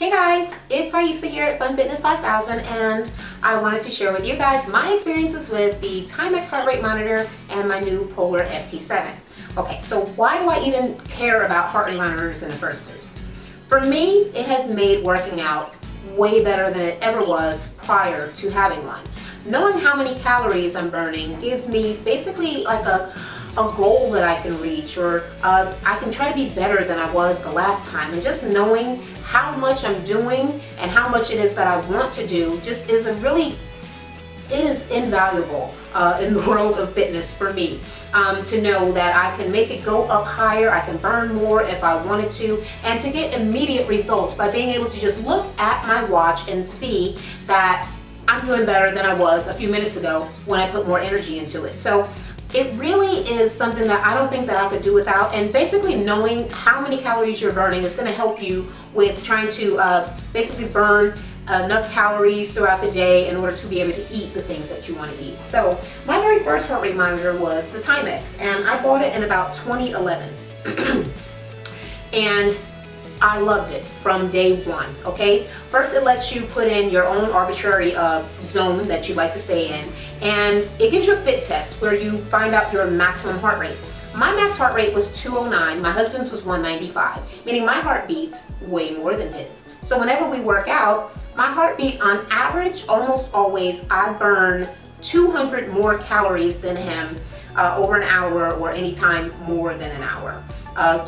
Hey guys, it's Aisa here at Fun Fitness 5000, and I wanted to share with you guys my experiences with the Timex heart rate monitor and my new Polar FT7. Okay, so why do I even care about heart rate monitors in the first place? For me, it has made working out way better than it ever was prior to having one. Knowing how many calories I'm burning gives me basically like a goal that I can reach, or I can try to be better than I was the last time. And just knowing how much I'm doing and how much it is that I want to do just is it is invaluable in the world of fitness for me, to know that I can make it go up higher, I can burn more if I wanted to, and to get immediate results by being able to just look at my watch and see that I'm doing better than I was a few minutes ago when I put more energy into it. So it really is something that I don't think that I could do without, and basically knowing how many calories you're burning is going to help you with trying to basically burn enough calories throughout the day in order to be able to eat the things that you want to eat. So my very first heart rate monitor was the Timex, and I bought it in about 2011. And I loved it from day one, okay? First, it lets you put in your own arbitrary zone that you like to stay in, and it gives you a fit test where you find out your maximum heart rate. My max heart rate was 209, my husband's was 195, meaning my heart beats way more than his. So whenever we work out, my heartbeat on average, almost always, I burn 200 more calories than him over an hour, or any time more than an hour.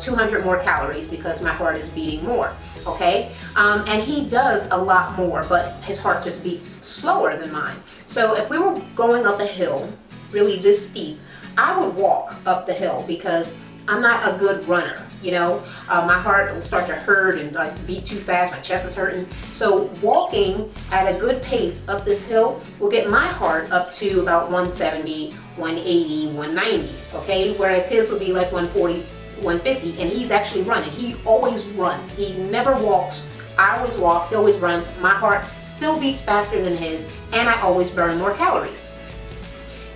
200 more calories because my heart is beating more, okay? And he does a lot more, but his heart just beats slower than mine. So if we were going up a hill, really this steep, I would walk up the hill because I'm not a good runner, you know? My heart will start to hurt and like beat too fast, my chest is hurting. So walking at a good pace up this hill will get my heart up to about 170, 180, 190, okay? Whereas his will be like 140, 150, and he's actually running. He always runs. He never walks. I always walk. He always runs. My heart still beats faster than his, and I always burn more calories.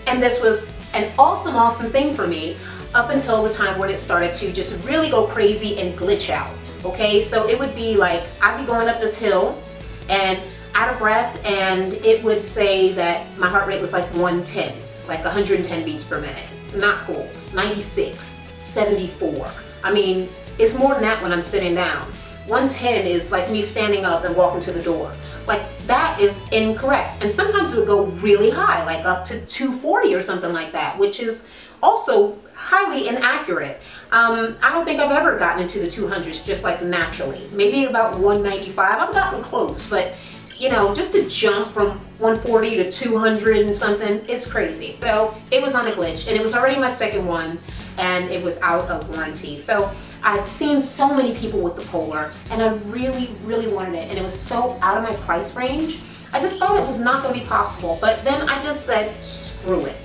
And this was an awesome thing for me up until the time when it started to just really go crazy and glitch out. Okay, so it would be like I'd be going up this hill and out of breath, and it would say that my heart rate was like 110, like 110 beats per minute. Not cool. 96. 74. I mean, it's more than that when I'm sitting down. 110 is like me standing up and walking to the door. Like, that is incorrect. And sometimes it would go really high, like up to 240 or something like that, which is also highly inaccurate. I don't think I've ever gotten into the 200s just like naturally. Maybe about 195. I've gotten close, but you know, just to jump from 140 to 200 and something, it's crazy. So it was on a glitch, and it was already my second one, and it was out of warranty. So I've seen so many people with the Polar, and I really wanted it, and it was so out of my price range. I just thought it was not going to be possible, but then I just said, screw it.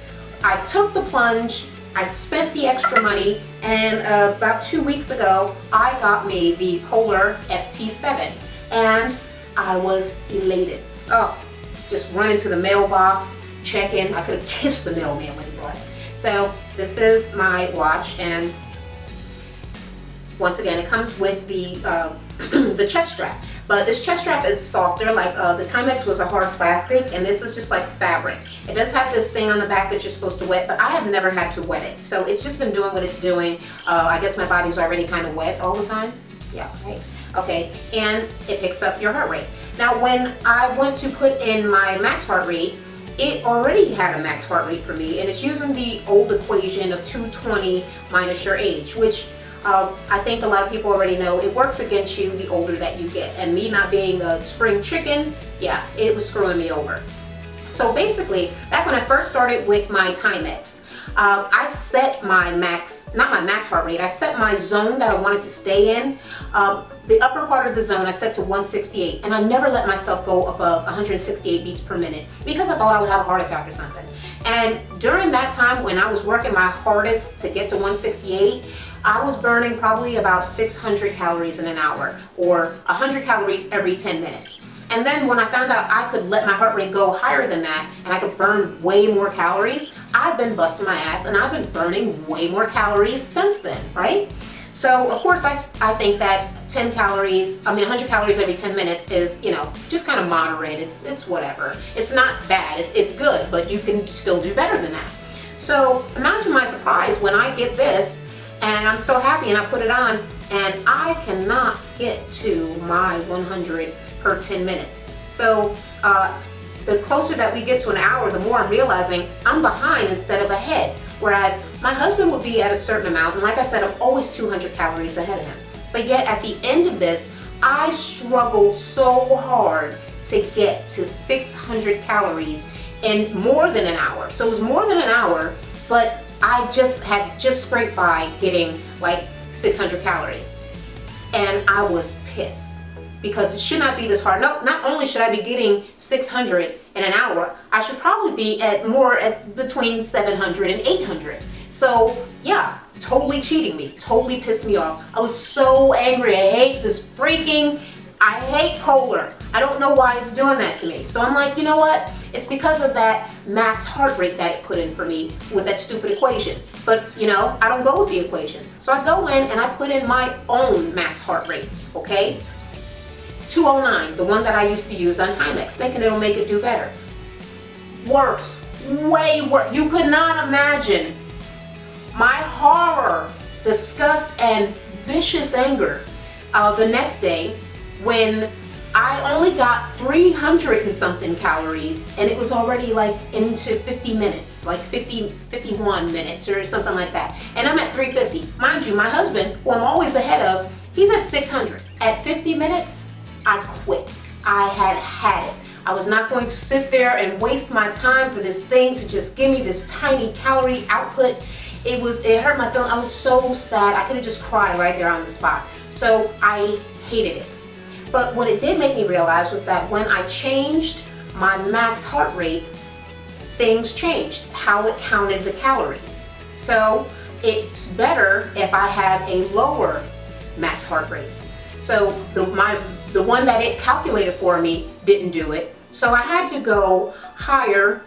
I took the plunge, I spent the extra money, and about 2 weeks ago, I got me the Polar FT7, and I was elated. Oh, just run into the mailbox, check in. I could have kissed the mailman when he brought it. So this is my watch, and once again, it comes with the the chest strap. But this chest strap is softer. Like the Timex was a hard plastic, and this is just like fabric. It does have this thing on the back that you're supposed to wet, but I have never had to wet it. So it's just been doing what it's doing. I guess my body's already kind of wet all the time. Yeah, right. Okay, and it picks up your heart rate. Now, when I went to put in my max heart rate, it already had a max heart rate for me, and it's using the old equation of 220 minus your age, which I think a lot of people already know it works against you the older that you get. And me not being a spring chicken, yeah, it was screwing me over. So basically, back when I first started with my Timex, I set my max, not my max heart rate, I set my zone that I wanted to stay in. The upper part of the zone I set to 168, and I never let myself go above 168 beats per minute because I thought I would have a heart attack or something. And during that time when I was working my hardest to get to 168, I was burning probably about 600 calories in an hour, or 100 calories every 10 minutes. And then when I found out I could let my heart rate go higher than that, and I could burn way more calories, I've been busting my ass, and I've been burning way more calories since then, right? So of course I think that 100 calories every 10 minutes is, you know, just kind of moderate. It's whatever. It's not bad. It's good, but you can still do better than that. So imagine my surprise when I get this and I'm so happy and I put it on and I cannot get to my 100 per 10 minutes. So the closer that we get to an hour, the more I'm realizing I'm behind instead of ahead. Whereas my husband would be at a certain amount, and like I said, I'm always 200 calories ahead of him. But yet at the end of this, I struggled so hard to get to 600 calories in more than an hour. So it was more than an hour, but I had just scraped by getting like 600 calories. And I was pissed because it should not be this hard. No, not only should I be getting 600 in an hour, I should probably be at between 700 and 800. So yeah, totally cheating me, totally pissed me off. I was so angry. I hate Polar. I don't know why it's doing that to me. So I'm like, you know what? It's because of that max heart rate that it put in for me with that stupid equation. But you know, I don't go with the equation. So I go in and I put in my own max heart rate, okay? 209, the one that I used to use on Timex, thinking it'll make it do better. Worse, way worse. You could not imagine my horror, disgust, and vicious anger the next day when I only got 300 and something calories and it was already like into 50 minutes, like 51 minutes or something like that. And I'm at 350. Mind you, my husband, who I'm always ahead of, he's at 600. At 50 minutes, I quit. I had it. I was not going to sit there and waste my time for this thing to just give me this tiny calorie output. It hurt my feelings. I was so sad. I could have just cried right there on the spot. So I hated it. But what it did make me realize was that when I changed my max heart rate, things changed, how it counted the calories. So it's better if I have a lower max heart rate. So the one that it calculated for me didn't do it. So I had to go higher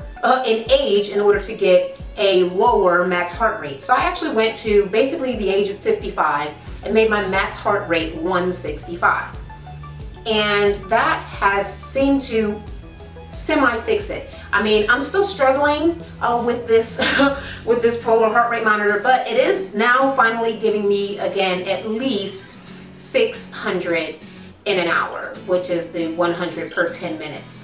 in age in order to get a lower max heart rate. So I actually went to basically the age of 55 and made my max heart rate 165. And that has seemed to semi-fix it. I mean, I'm still struggling with this with this Polar heart rate monitor, but it is now finally giving me again at least 600 in an hour, which is the 100 per 10 minutes.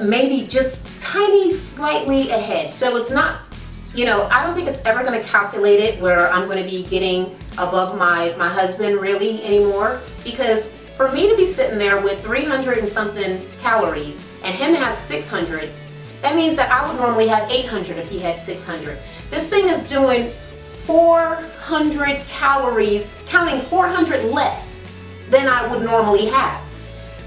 Maybe just tiny slightly ahead. So it's not, you know, I don't think it's ever going to calculate it where I'm going to be getting above my husband really anymore, because for me to be sitting there with 300 and something calories and him to have 600, that means that I would normally have 800 if he had 600. This thing is doing 400 calories, counting 400 less than I would normally have.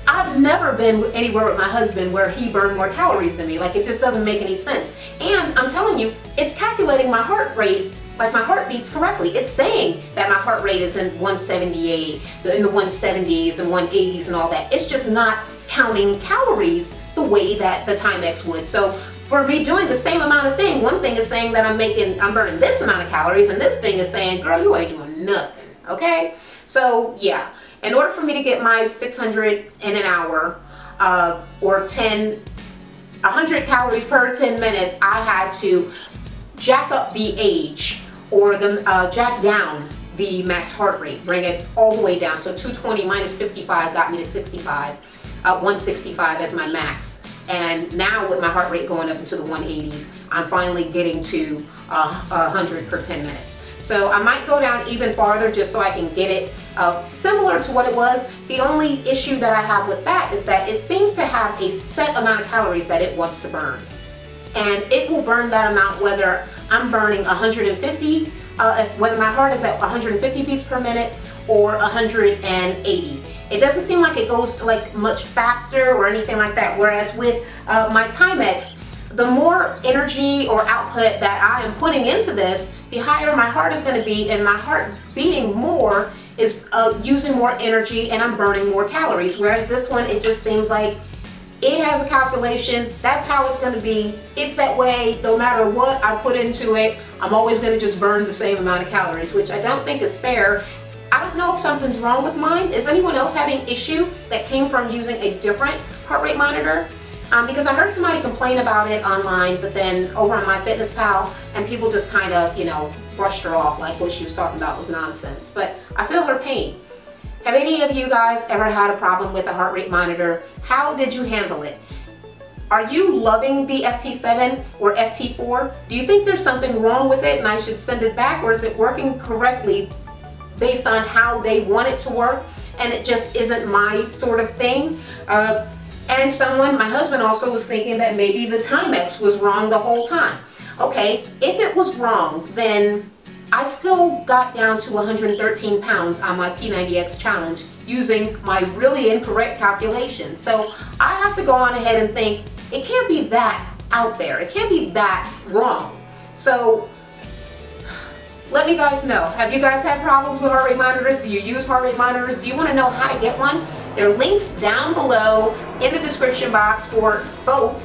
I've never been anywhere with my husband where he burned more calories than me. Like, it just doesn't make any sense. And I'm telling you, it's calculating my heart rate, like my heart beats correctly. It's saying that my heart rate is in 178, in the 170s and 180s and all that. It's just not counting calories the way that the Timex would. So for me doing the same amount of thing, one thing is saying that I'm burning this amount of calories, and this thing is saying, girl, you ain't doing nothing, okay? So yeah, in order for me to get my 600 in an hour, or 100 calories per 10 minutes, I had to jack up the age, or jack down the max heart rate, bring it all the way down. So 220 minus 55 got me to 65, 165 as my max. And now with my heart rate going up into the 180s, I'm finally getting to 100 per 10 minutes. So I might go down even farther just so I can get it similar to what it was. The only issue that I have with that is that it seems to have a set amount of calories that it wants to burn. And it will burn that amount whether I'm burning 150, whether my heart is at 150 beats per minute or 180. It doesn't seem like it goes like much faster or anything like that. Whereas with my Timex, the more energy or output that I am putting into this, the higher my heart is going to be, and my heart beating more is using more energy and I'm burning more calories. Whereas this one, it just seems like It has a calculation. That's how it's going to be. It's that way no matter what I put into it. I'm always going to just burn the same amount of calories, which I don't think is fair. I don't know if something's wrong with mine. Is anyone else having issue that came from using a different heart rate monitor? Because I heard somebody complain about it online, but then over on MyFitnessPal, and people just kind of, you know, brushed her off like what she was talking about was nonsense. But I feel her pain. Have any of you guys ever had a problem with a heart rate monitor? How did you handle it? Are you loving the FT7 or FT4? Do you think there's something wrong with it and I should send it back, or is it working correctly based on how they want it to work and it just isn't my sort of thing? And my husband also was thinking that maybe the Timex was wrong the whole time. Okay, if it was wrong, then I still got down to 113 pounds on my P90X challenge using my really incorrect calculation. So I have to go on ahead and think, it can't be that out there. It can't be that wrong. So let me guys know, have you guys had problems with heart rate monitors? Do you use heart rate monitors? Do you want to know how to get one? There are links down below in the description box for both.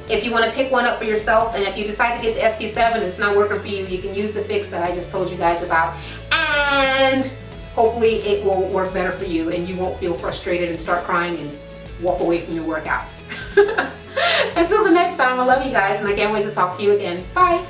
If you want to pick one up for yourself, and if you decide to get the FT7 and it's not working for you, you can use the fix that I just told you guys about. And hopefully it will work better for you and you won't feel frustrated and start crying and walk away from your workouts. Until the next time, I love you guys and I can't wait to talk to you again. Bye.